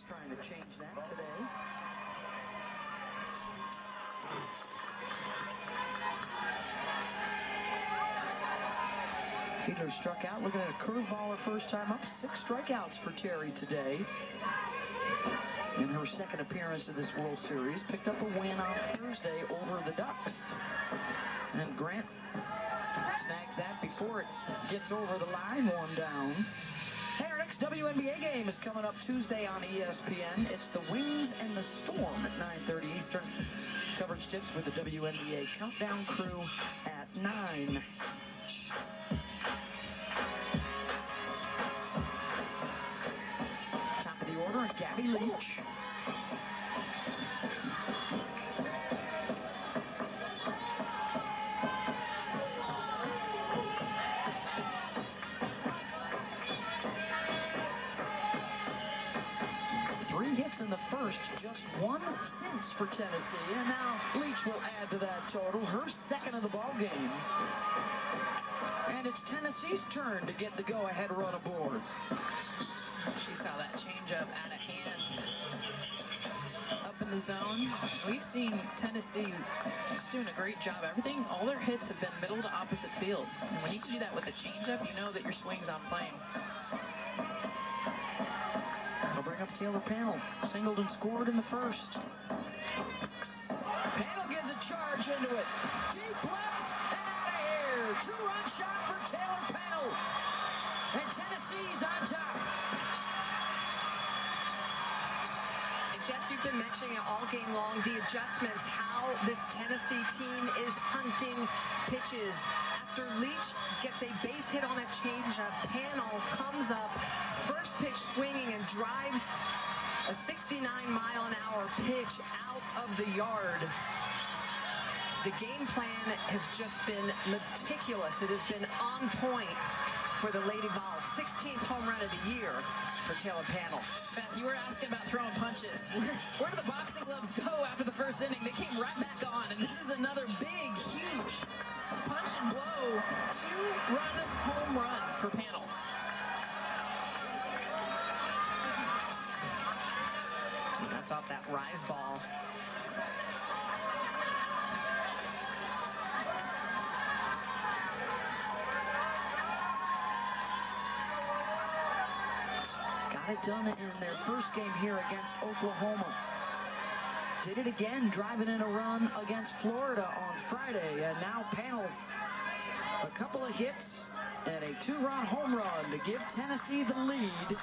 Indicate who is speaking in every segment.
Speaker 1: trying to change that today. Fiedler struck out, looking at a curveball her first time up. 6 strikeouts for Terry today. In her second appearance of this World Series, picked up a win on Thursday over the Ducks. And Grant snags that before it gets over the line, 1 down. Hey, our next WNBA game is coming up Tuesday on ESPN. It's the Wings and the Storm at 9:30 Eastern. Coverage tips with the WNBA Countdown crew at 9. Top of the order, Gabby Leach. In the first, just 1 since for Tennessee, and now Leach will add to that total, her 2nd of the ball game. And it's Tennessee's turn to get the go-ahead run aboard.
Speaker 2: She saw that changeup out of hand up in the zone. We've seen Tennessee just doing a great job. Everything, all their hits have been middle to opposite field. And when you can do that with a changeup, you know that your swing's on plane.
Speaker 1: They'll bring up Taylor Panel. Singled and scored in the first. Panel gets a charge into it. Deep left and out of here. 2-run shot for Taylor Panel. And Tennessee's on top.
Speaker 3: And Jess, you've been mentioning it all game long, the adjustments, how this Tennessee team is hunting pitches. After Leach gets a base hit on a changeup, Panel comes up, first pitch swinging and drives a 69-mile-an-hour pitch out of the yard. The game plan has just been meticulous. It has been on point for the Lady Vols. 16th home run of the year for Taylor Panel.
Speaker 2: Beth, you were asking about throwing punches. Where do the boxing gloves go after the first inning? They came right back on, and this is another big, huge punch and blow 2-run home run for Panel.
Speaker 3: That's off that rise ball.
Speaker 1: Got it done in their first game here against Oklahoma. Did it again, driving in a run against Florida on Friday. And now Panel, a couple of hits and a 2-run home run to give Tennessee the lead.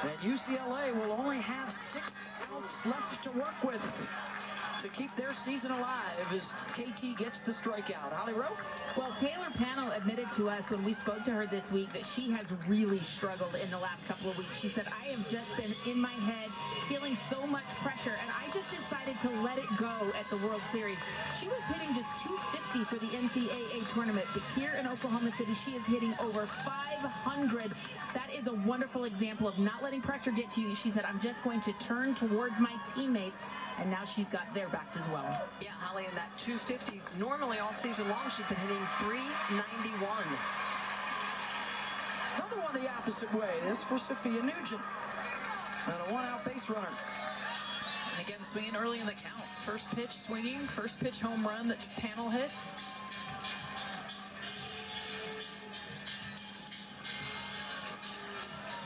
Speaker 1: And UCLA will only have 6 outs left to work with to keep their season alive as KT gets the strikeout. Holly Rowe?
Speaker 4: Well, Taylor Panel admitted to us when we spoke to her this week that she has really struggled in the last couple of weeks. She said, I have just been in my head feeling so much pressure, and I just decided to let it go at the World Series. She was hitting just 250 for the NCAA tournament, but here in Oklahoma City, she is hitting over 500. That is a wonderful example of not letting pressure get to you. She said, I'm just going to turn towards my teammates, and now she's got their backs as well.
Speaker 3: Yeah, Holly, in that 250, normally all season long, she's been hitting 391.
Speaker 1: Another one the opposite way. This for Sophia Nugent. And a 1-out base runner.
Speaker 2: And again, swinging early in the count. First pitch swinging, first pitch home run that Panel hit.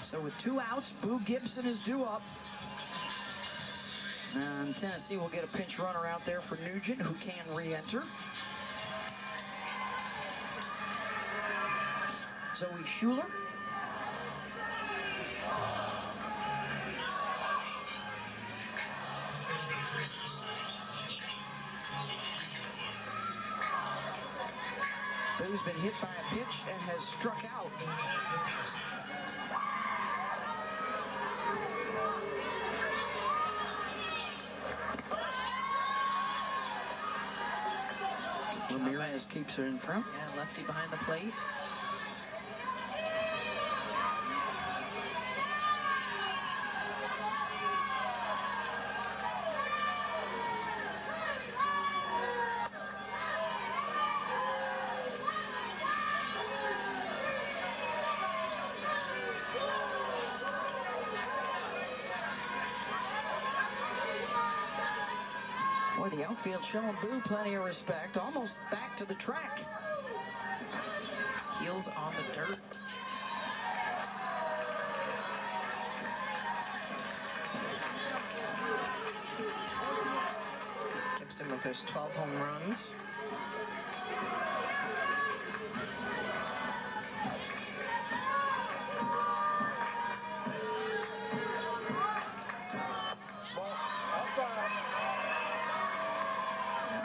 Speaker 1: So with 2 outs, Boo Gibson is due up. And Tennessee will get a pinch runner out there for Nugent, who can re-enter. Zoe Schuler. Boo's been hit by a pitch and has struck out. Ramirez keeps her in front.
Speaker 2: Yeah, lefty behind the plate.
Speaker 1: Boy, the outfield showing Boo plenty of respect. Almost back to the track.
Speaker 2: Heels on the dirt.
Speaker 3: Gibson with those 12 home runs.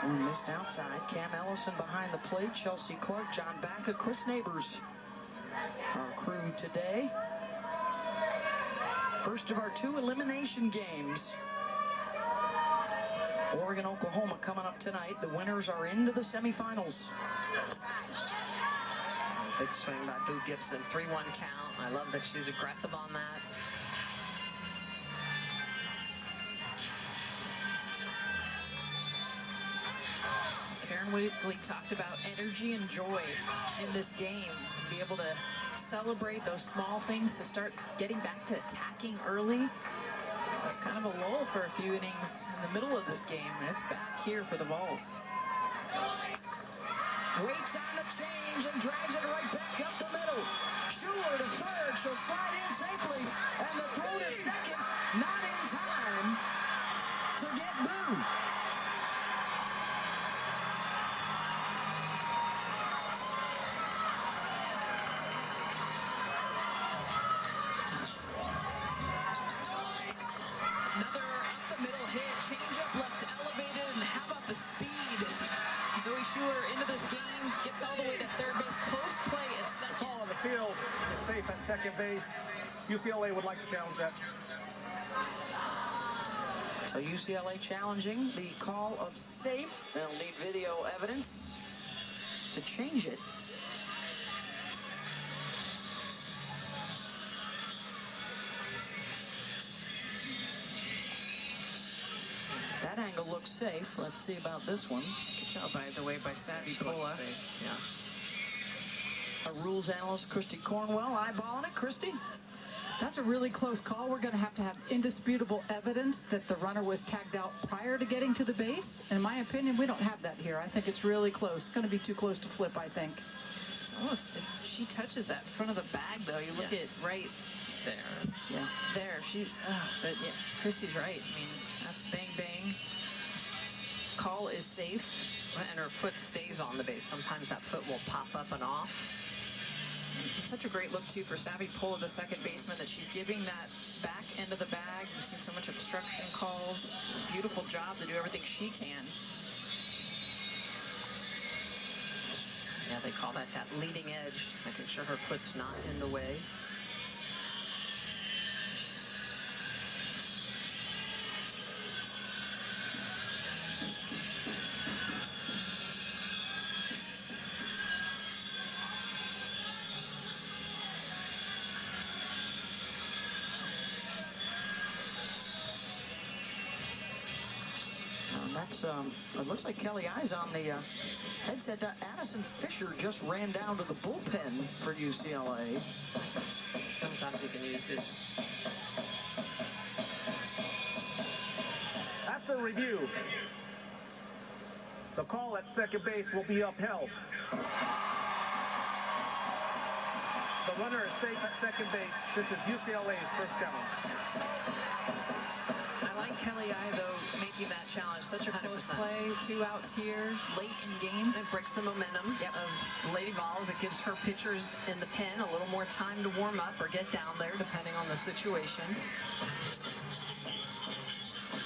Speaker 1: One missed outside. Cam Ellison behind the plate. Chelsea Clark, John Bacca, Chris Neighbors. Our crew today. First of our 2 elimination games. Oregon, Oklahoma coming up tonight. The winners are into the semifinals.
Speaker 3: Big swing by Boo Gibson. 3-1 count. I love that she's aggressive on that.
Speaker 2: Karen Wheatley talked about energy and joy in this game. To be able to celebrate those small things, to start getting back to attacking early. It was kind of a lull for a few innings in the middle of this game, and it's back here for the Vols.
Speaker 1: Waits on the change and drives it right back up the middle. Schuler to third. She'll slide in safely. And the throw to second. Not in time to get Boo.
Speaker 2: Another up the middle hit, changeup left elevated, and how about the speed? Zoe Schuler into this game, gets all the way to third base, close play at second.
Speaker 5: Call on the field is safe at second base. UCLA would like to challenge that.
Speaker 1: So UCLA challenging the call of safe. They'll need video evidence to change it. That angle looks safe. Let's see about this one.
Speaker 2: Good job, by the way, by Savvy Pola.
Speaker 3: Yeah.
Speaker 1: Our rules analyst, Christy Cornwell, eyeballing it. Christy?
Speaker 6: That's a really close call. We're going to have indisputable evidence that the runner was tagged out prior to getting to the base. In my opinion, we don't have that here. I think it's really close. It's going to be too close to flip, I think.
Speaker 2: It's almost, if she touches that front of the bag, though, you look at right
Speaker 3: There.
Speaker 2: yeah, there. She's, but yeah, Christy's right. I mean, that's bang, bang. Call is safe.
Speaker 3: And her foot stays on the base. Sometimes that foot will pop up and off.
Speaker 2: It's such a great look, too, for Savvy Pola, the second baseman, that she's giving that back end of the bag. We've seen so much obstruction calls. Beautiful job to do everything she can.
Speaker 3: Yeah, they call that leading edge, making sure her foot's not in the way.
Speaker 1: That's, it looks like Kelly Eyes on the headset. Addison Fisher just ran down to the bullpen for UCLA.
Speaker 3: Sometimes you can use his.
Speaker 5: After review, the call at second base will be upheld. The runner is safe at second base. This is UCLA's first challenge.
Speaker 2: I like Kelly I, though, making that challenge. Such a close
Speaker 3: 100%.
Speaker 2: play. 2 outs here, late in game.
Speaker 3: It breaks the momentum of Lady Vols. It gives her pitchers in the pen a little more time to warm up or get down there, depending on the situation.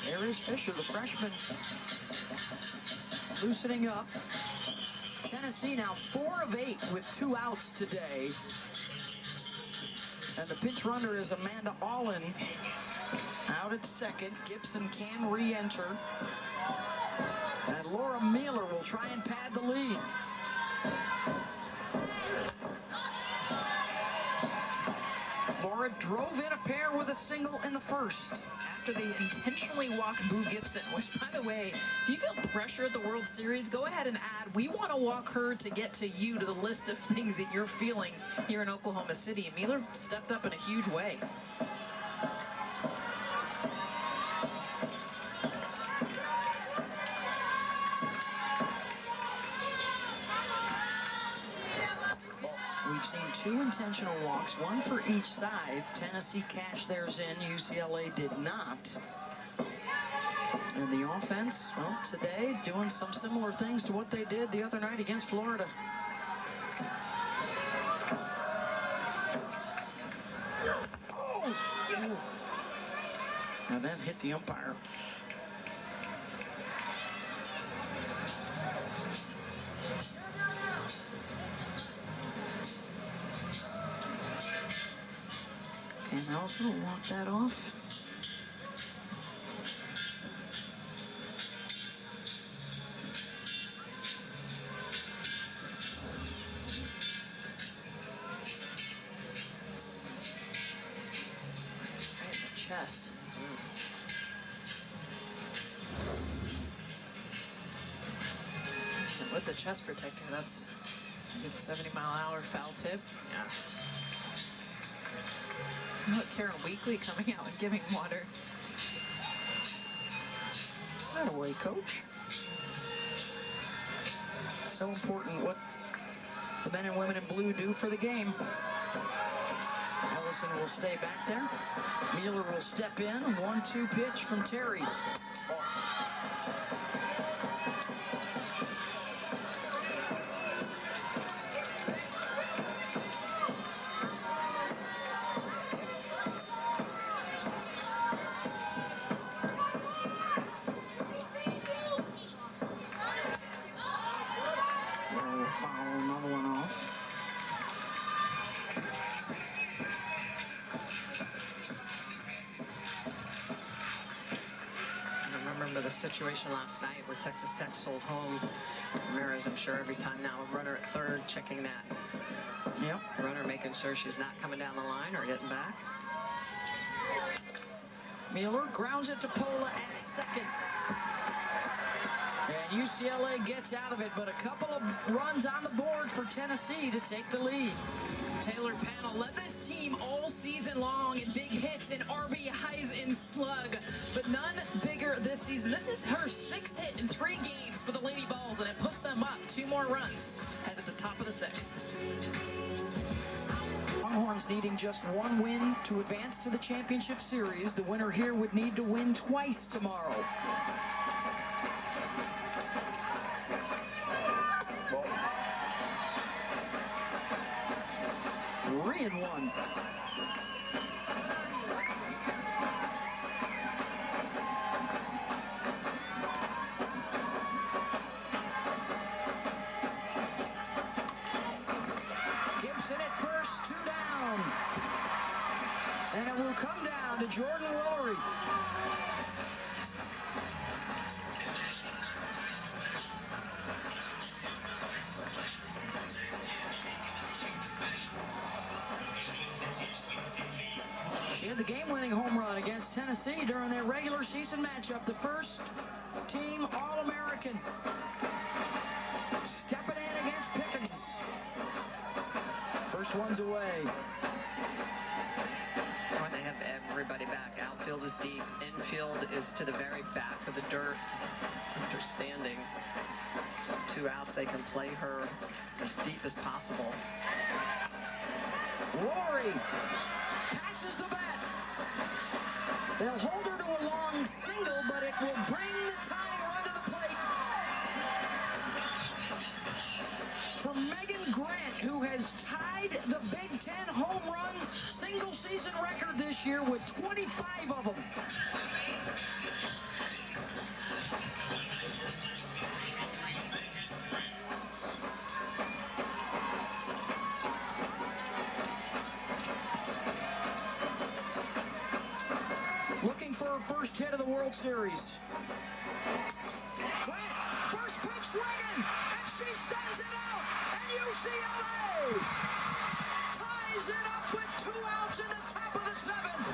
Speaker 1: There is Fisher, the freshman, loosening up. Tennessee now 4 of 8 with 2 outs today. And the pinch runner is Amanda Allen. Out at second, Gibson can re-enter. And Laura Mueller will try and pad the lead. Laura drove in a pair with a single in the first.
Speaker 2: After they intentionally walked Boo Gibson, which, by the way, if you feel pressure at the World Series, go ahead and add, we want to walk her to get to you, to the list of things that you're feeling here in Oklahoma City. And Mueller stepped up in a huge way.
Speaker 1: 2 intentional walks, 1 for each side. Tennessee cashed theirs in, UCLA did not. And the offense, well, today doing some similar things to what they did the other night against Florida. And that hit the umpire. Okay, Nelson will walk that off.
Speaker 2: Right in the chest. And with the chest protector, that's a good 70-mile-an-hour foul tip. Yeah. Look, Karen Weekly coming out and giving water.
Speaker 1: That away, coach. So important what the men and women in blue do for the game. Ellison will stay back there. Mueller will step in. 1-2 pitch from Terry.
Speaker 3: Situation last night where Texas Tech sold home Ramirez, I'm sure every time now, a runner at third, checking that.
Speaker 1: Yep.
Speaker 3: Runner making sure she's not coming down the line or getting back.
Speaker 1: Mueller grounds it to Pola at second. And UCLA gets out of it, but a couple of runs on the board for Tennessee to take the lead.
Speaker 2: Taylor Panel led this team all season long in big hits in RBIs and slug, but none bigger this season. This is her 6th hit in 3 games for the Lady Vols, and it puts them up 2 more runs head to the top of the 6th.
Speaker 1: Longhorns needing just 1 win to advance to the championship series. The winner here would need to win twice tomorrow. 3-1. Gibson at first, 2 down. And it will come down to Jordan Willery. She had the game-winning home run against Tennessee during their regular season matchup. The first team All-American. Stepping in against Pickens. First one's away.
Speaker 3: When they have everybody back, outfield is deep, infield is to the very back of the dirt. Understanding 2 outs, they can play her as deep as possible.
Speaker 1: Rory passes the bat. They'll hold her to a long single, but it will bring the tying run to the plate from Megan Grant, who has tied the Big Ten home run single season record this year with 25 of them. Looking for her first hit of the World Series. Grant, first pitch swinging, and she sends it out, and UCLA ties it up with 2 outs in the top of the 7th.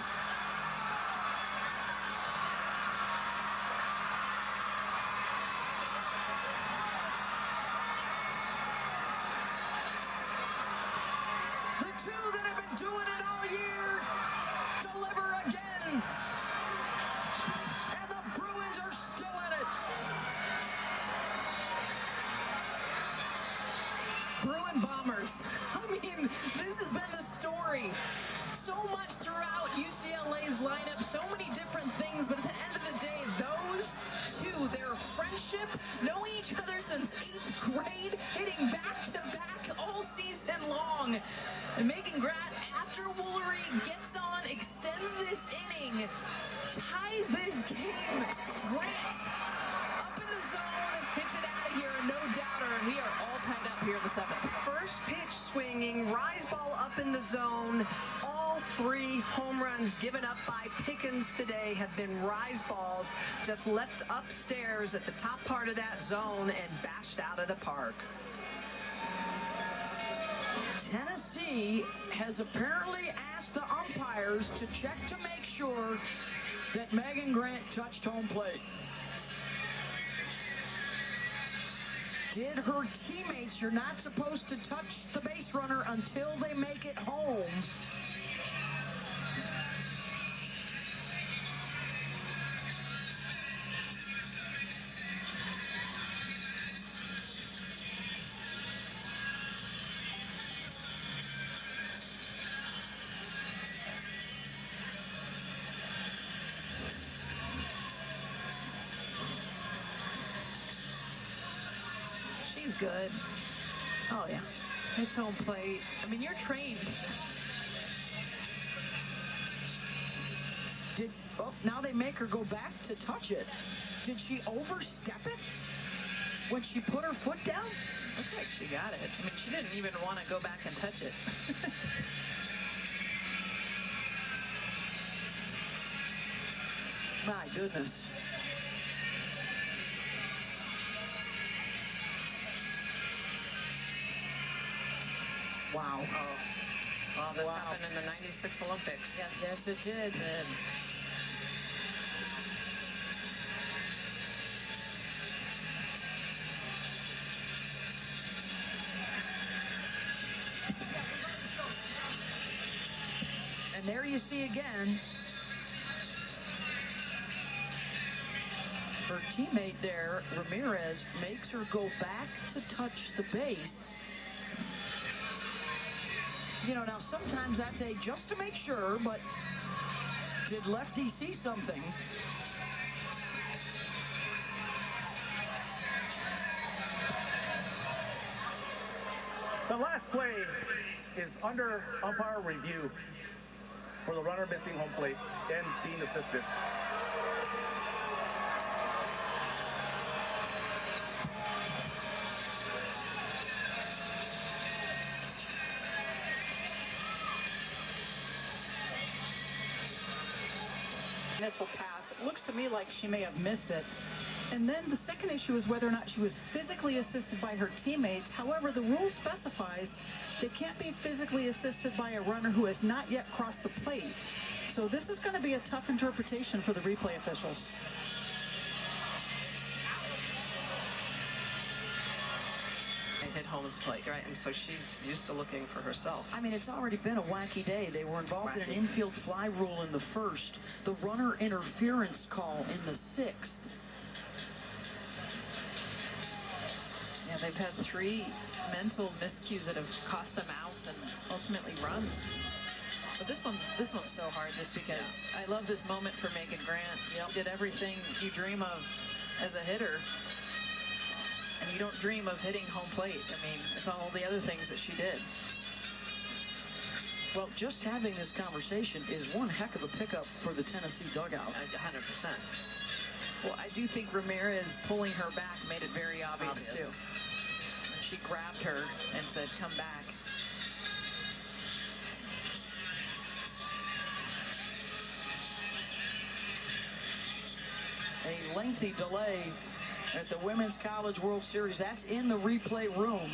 Speaker 1: The 2 that have been doing it all year deliver again. And the Bruins are still in it.
Speaker 2: Bruin Bombers. I mean, this is say. So much throughout UCLA's lineup, so many different things, but at the end of the day, those two, their friendship, knowing each other since 8th grade, hitting back-to-back all season long. And Megan Grant, after Woolery gets on, extends this inning, ties this game. Grant up in the zone, hits it out of here, no doubter, and we are all tied up here in the 7th.
Speaker 3: First pitch swinging, rise ball up in the zone. All 3 home runs given up by Pickens today have been rise balls, just left upstairs at the top part of that zone and bashed out of the park.
Speaker 1: Tennessee has apparently asked the umpires to check to make sure that Megan Grant touched home plate. Did her teammates, you're not supposed to touch the base runner until they make it home.
Speaker 2: She's good. Oh, yeah. It's home plate. I mean, you're trained.
Speaker 1: Now they make her go back to touch it. Did she overstep it when she put her foot down?
Speaker 2: Looked like she got it. I mean, she didn't even want to go back and touch it.
Speaker 1: My goodness. Wow.
Speaker 2: Oh. Well, this happened in the 96 Olympics.
Speaker 1: Yes, it did. And there you see again, her teammate there, Ramirez, makes her go back to touch the base. You know, now sometimes that's a just to make sure, but did Lefty see something?
Speaker 5: The last play is under umpire review for the runner missing home plate and being assisted.
Speaker 6: Missile pass. It looks to me like she may have missed it. And then the second issue is whether or not she was physically assisted by her teammates. However, the rule specifies they can't be physically assisted by a runner who has not yet crossed the plate. So this is going to be a tough interpretation for the replay officials.
Speaker 3: And hit home's plate, right? And so she's used to looking for herself.
Speaker 1: I mean, it's already been a wacky day. They were involved in an infield fly rule in the first, the runner interference call in the 6th.
Speaker 2: Yeah, they've had 3 mental miscues that have cost them outs and ultimately runs. But this one's so hard just because I love this moment for Megan Grant. She did everything you dream of as a hitter. And you don't dream of hitting home plate. I mean, it's all the other things that she did.
Speaker 1: Well, just having this conversation is one heck of a pickup for the Tennessee dugout.
Speaker 3: 100%.
Speaker 2: Well, I do think Ramirez pulling her back made it very obvious. Too. She grabbed her and said, "Come back."
Speaker 1: A lengthy delay at the Women's College World Series. That's in the replay room.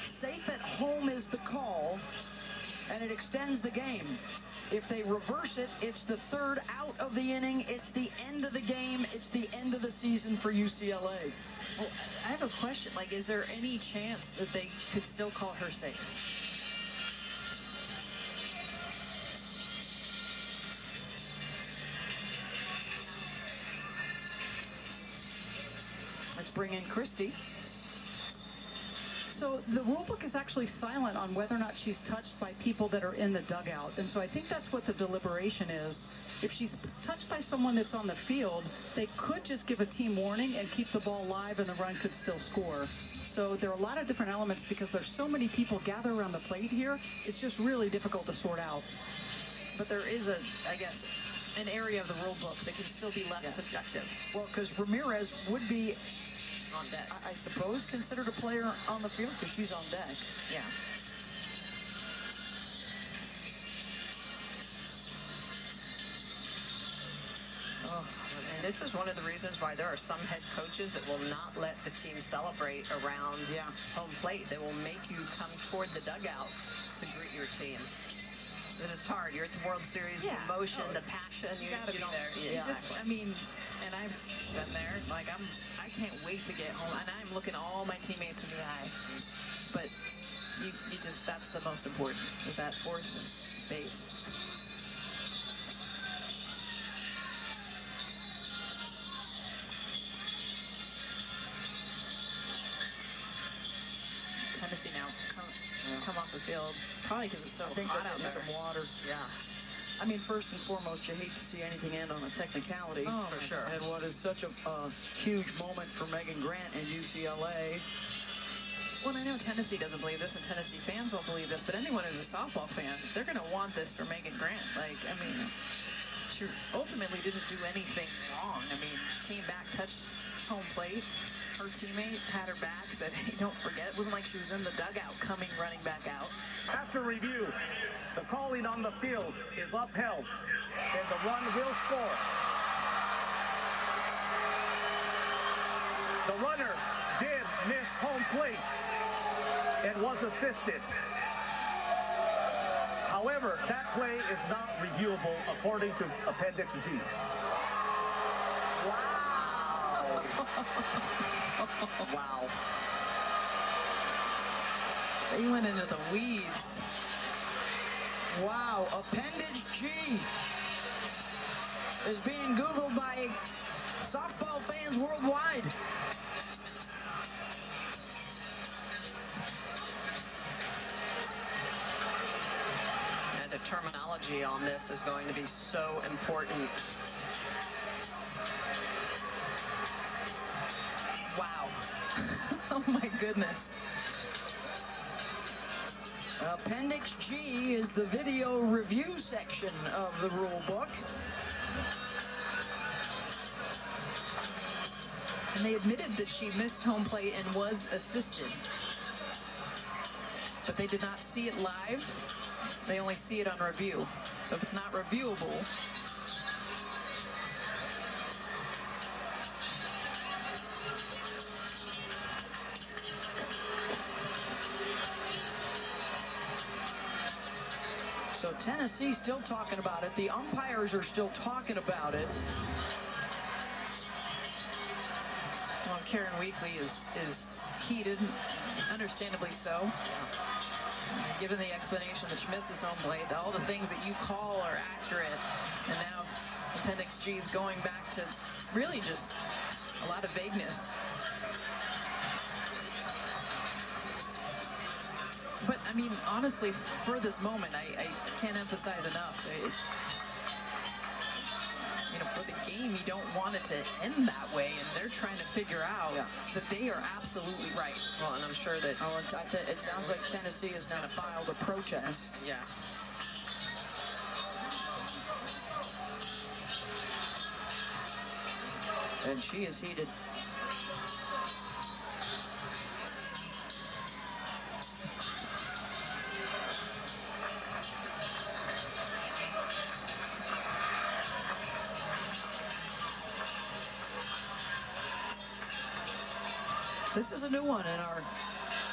Speaker 1: Safe at home is the call, and it extends the game. If they reverse it, it's the 3rd out of the inning. It's the end of the game. It's the end of the season for UCLA.
Speaker 2: Well, I have a question. Like, is there any chance that they could still call her safe?
Speaker 1: Let's bring in Christy.
Speaker 6: So the rule book is actually silent on whether or not she's touched by people that are in the dugout. And so I think that's what the deliberation is. If she's touched by someone that's on the field, they could just give a team warning and keep the ball live and the run could still score. So there are a lot of different elements because there's so many people gathered around the plate here. It's just really difficult to sort out.
Speaker 2: But there is I guess, an area of the rule book that can still be left subjective.
Speaker 1: Well, because Ramirez would be,
Speaker 2: On deck.
Speaker 1: I suppose, considered a player on the field because she's on deck.
Speaker 2: Yeah.
Speaker 3: And this is one of the reasons why there are some head coaches that will not let the team celebrate around home plate. They will make you come toward the dugout to greet your team. And it's hard. You're at the World Series, the emotion, the passion.
Speaker 2: You gotta be there.
Speaker 3: Yeah.
Speaker 2: You just, I mean, and I've been there. Like I can't wait to get home, and I'm looking all my teammates in the eye. But you just, that's the most important, is that fourth base. Tennessee now come off the field, probably because it's so
Speaker 1: I think
Speaker 2: hot
Speaker 1: they're
Speaker 2: out
Speaker 1: getting
Speaker 2: there.
Speaker 1: some water.
Speaker 3: Yeah.
Speaker 1: I mean, first and foremost, you hate to see anything end on a technicality.
Speaker 2: Oh, for sure.
Speaker 1: And what is such a huge moment for Megan Grant and UCLA.
Speaker 2: Well, I know Tennessee doesn't believe this, and Tennessee fans won't believe this, but anyone who's a softball fan, they're going to want this for Megan Grant. Like, I mean, she ultimately didn't do anything wrong. I mean, she came back, touched home plate. Her teammate had her back, said, hey, don't forget. It wasn't like she was in the dugout running back out.
Speaker 5: After review, the calling on the field is upheld, and the run will score. The runner did miss home plate and was assisted. However, that play is not reviewable according to Appendix G.
Speaker 3: Wow.
Speaker 2: They went into the weeds.
Speaker 1: Wow, Appendix G is being Googled by softball fans worldwide.
Speaker 3: And the terminology on this is going to be so important.
Speaker 2: Wow. Oh my goodness.
Speaker 1: Appendix G is the video review section of the rule book.
Speaker 2: And they admitted that she missed home plate and was assisted. But they did not see it live. They only see it on review. So if it's not reviewable,
Speaker 1: So Tennessee's still talking about it. The umpires are still talking about it.
Speaker 2: well, Karen Weekly is heated, understandably so. Given the explanation that she misses home plate, all the things that you call are accurate, and now Appendix G is going back to really just a lot of vagueness. But I mean, honestly, for this moment, I can't emphasize enough. You know, for the game, you don't want it to end that way, and they're trying to figure out that they are absolutely right.
Speaker 3: Well, and I'm sure that,
Speaker 1: It sounds like Tennessee has now filed a protest.
Speaker 3: yeah.
Speaker 1: And she is heated. This is a new one in our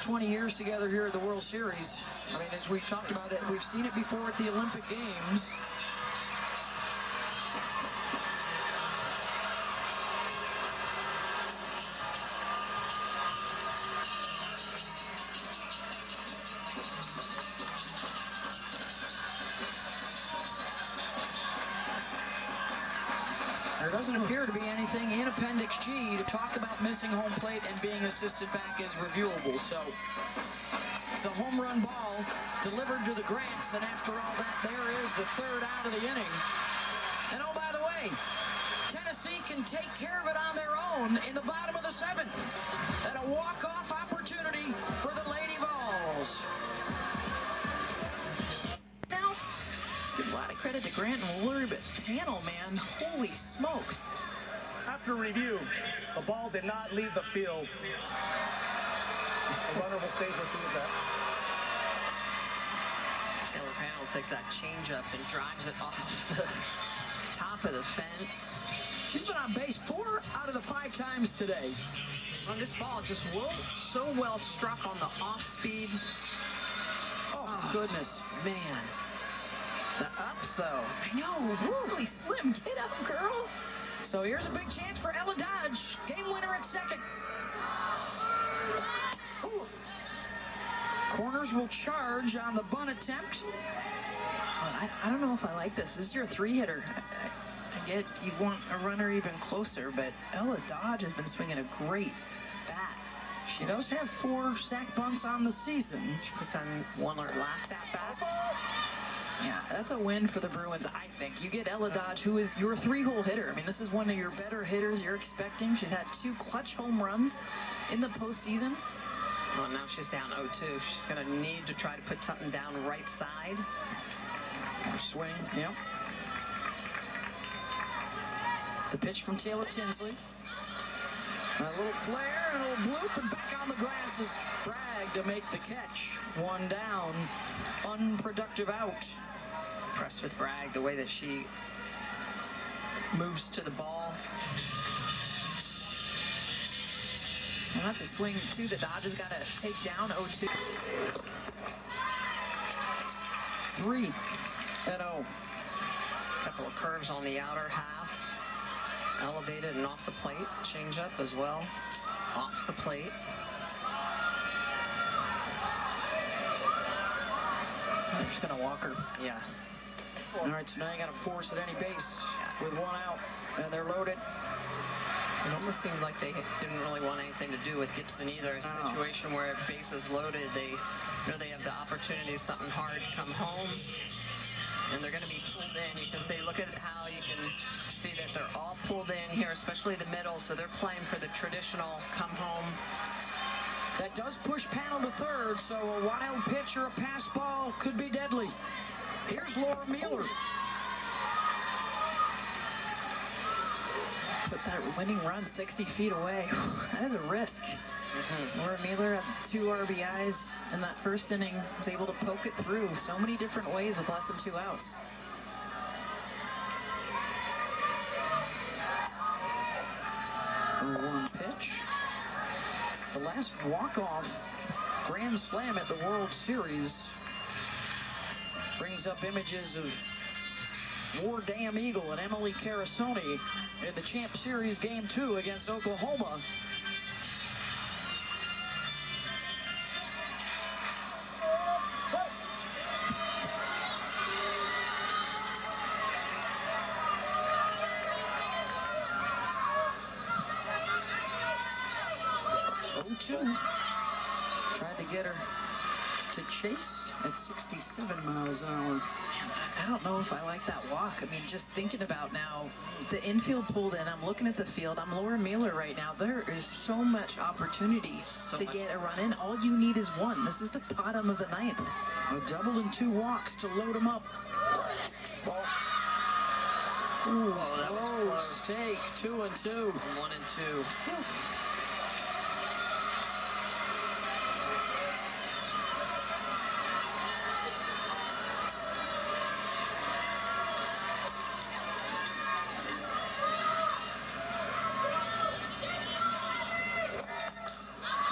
Speaker 1: 20 years together here at the World Series. I mean, as we talked about it, we've seen it before at the Olympic Games. there doesn't appear to be anything in Appendix G to talk about missing home plate and being assisted back as reviewable. So the home run ball delivered to the Grants, and after all that, there is the third out of the inning. And oh, by the way, Tennessee can take care of it on their own in the bottom of the seventh. And a walk-off opportunity for the Lady Vols.
Speaker 2: Now, give a lot of credit to Grant and Woolery, but panel, man, holy smokes.
Speaker 5: After review, the ball did not leave the field. The runner will stay where she was at.
Speaker 3: Taylor Panel takes that changeup and drives it off the top of the fence.
Speaker 1: She's been on base 4 out of the 5 times today.
Speaker 3: Well, this ball just so well struck on the off speed.
Speaker 1: Oh, goodness.
Speaker 3: Man. The ups, though.
Speaker 2: I know, holy Slim, get up, girl.
Speaker 1: So here's a big chance for Ella Dodge. Game winner at second. Ooh. Corners will charge on the bunt attempt.
Speaker 2: I don't know if I like this. This is your 3-hitter. I get you want a runner even closer, but Ella Dodge has been swinging a great bat.
Speaker 1: She does have 4 sack bunts on the season.
Speaker 3: She put on one her last at-bat.
Speaker 2: Yeah, that's a win for the Bruins, I think. You get Ella Dodge, who is your 3-hole hitter. I mean, this is one of your better hitters you're expecting. She's had 2 clutch home runs in the postseason.
Speaker 3: Well, now she's down 0-2. She's going to need to try to put something down right side.
Speaker 1: Swing, yep. The pitch from Taylor Tinsley. A little flare and a little bloop, and back on the grass is Bragg to make the catch. 1 down, unproductive out.
Speaker 3: Impressed with Bragg, the way that she moves to the ball.
Speaker 2: And that's a swing, too, the Dodgers got to take down 0-2.
Speaker 1: 3-0.
Speaker 3: Couple of curves on the outer half. Elevated and off the plate. Change up as well. Off the plate.
Speaker 2: I'm just going to walk her.
Speaker 3: Yeah.
Speaker 1: All right, so now you got to force at any base with 1 out, and they're loaded.
Speaker 3: It almost seemed like they didn't really want anything to do with Gibson either. A situation where a base is loaded, they know they have the opportunity, something hard, come home, and they're going to be pulled in. You can see, look at how you can see that they're all pulled in here, especially the middle, so they're playing for the traditional come home.
Speaker 1: That does push Panel to third, so a wild pitch or a pass ball could be deadly. Here's Laura Mueller.
Speaker 2: Put that winning run 60 feet away. That is a risk. Laura Mueller had 2 RBIs in that first inning. Was able to poke it through so many different ways with less than 2 outs.
Speaker 1: One pitch. The last walk-off grand slam at the World Series brings up images of War Damn Eagle and Emily Carasoni in the Champ Series Game 2 against Oklahoma. Tried to get her to chase at 67 miles an hour.
Speaker 2: I don't know if I like that walk. I mean, just thinking about now, the infield pulled in. I'm looking at the field. I'm Laura Mueller right now. There is so much opportunity to get a run in. All you need is 1. This is the bottom of the 9th.
Speaker 1: A double and 2 walks to load them up.
Speaker 3: Ooh, that was close.
Speaker 1: Steak, 2 and 2.
Speaker 3: 1 and 2.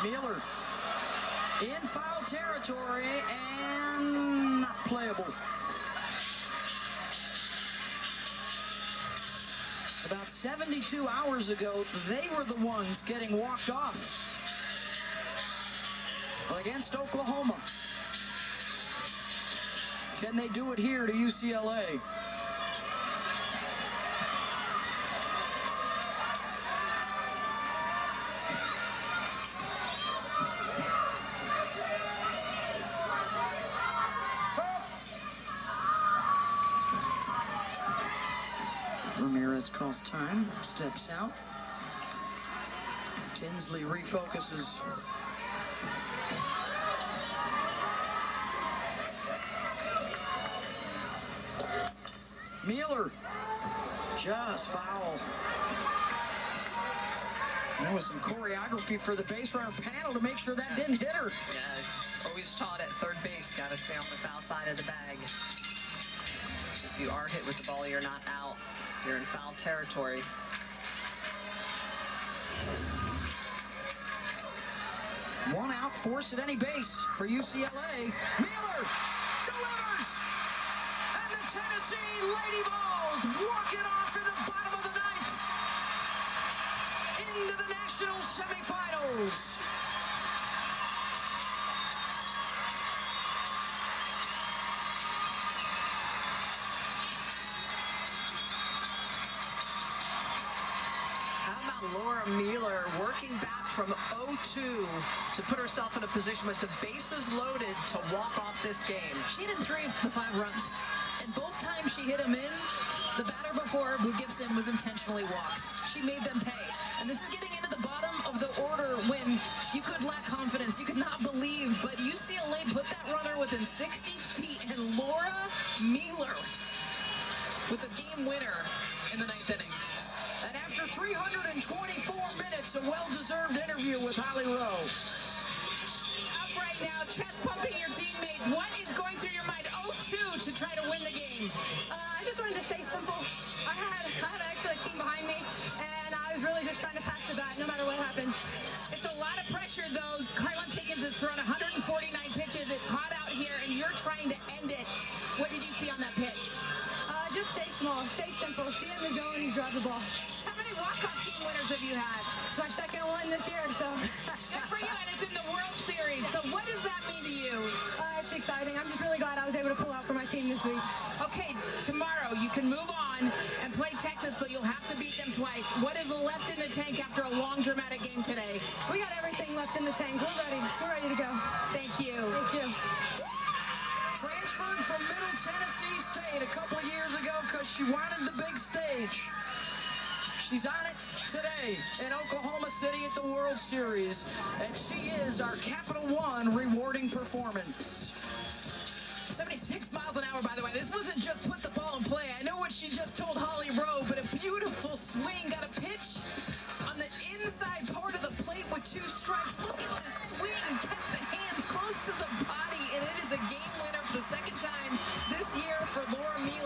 Speaker 1: Mueller in foul territory and not playable. About 72 hours ago, they were the ones getting walked off against Oklahoma. Can they do it here to UCLA? This costs time. Steps out. Tinsley refocuses. Mueller. Just foul. There was some choreography for the base runner panel to make sure that didn't hit her.
Speaker 3: Yeah, always taught at third base, got to stay on the foul side of the bag. So if you are hit with the ball, you're not out. You're in foul territory.
Speaker 1: One out, force at any base for UCLA. Mueller delivers! And the Tennessee Lady Vols walk it off in the bottom of the ninth into the national semifinals.
Speaker 3: How about Laura Mueller working back from 0-2 to put herself in a position with the bases loaded to walk off this game?
Speaker 2: She hit in 3 of the 5 runs. And both times she hit them in, the batter before, Boo Gibson, was intentionally walked. She made them pay. And this is getting into the bottom of the order when you could lack confidence, you could not believe, but UCLA put that runner within 60 feet, and Laura Mueller with a game winner in the 9th inning.
Speaker 1: And after 324 minutes, a well-deserved interview with Holly Rowe.
Speaker 4: Up right now, chest pumping your teammates. What is going through your mind? 0-2 to try to win the game.
Speaker 7: I just wanted to stay simple. I had an excellent team behind me, and I was really just trying to pass the bat no matter what happened.
Speaker 4: It's a lot of pressure, though. Carlin Pickens has thrown 149 pitches. It's hot out here, and you're trying to end it. What did you see on that pitch?
Speaker 7: Just stay small, stay simple, stay in the zone, and drive the ball.
Speaker 4: How many walk-off game winners have you had?
Speaker 7: It's my second one this year, so
Speaker 4: Good for you, and it's in the World Series. So what does that mean to you?
Speaker 7: it's exciting. I'm just really glad I was able to pull out for my team this week.
Speaker 4: Okay, tomorrow you can move on and play Texas, but you'll have to beat them twice. What is left in the tank after a long, dramatic game today?
Speaker 7: We got everything left in the tank. We're ready. We're ready to go.
Speaker 4: Thank you.
Speaker 7: Thank you.
Speaker 1: Transferred from Middle Tennessee State a couple of years ago because she wanted the big stage. She's on it today in Oklahoma City at the World Series, and she is our Capital One rewarding performance.
Speaker 2: 76 miles an hour, by the way. This wasn't just put the ball in play. I know what she just told Holly Rowe, but a beautiful swing. Got a pitch on the inside part of the plate with 2 strikes. Look at the swing. Kept the hands close to the body, and it is a game winner for the second time this year for Laura Mueller.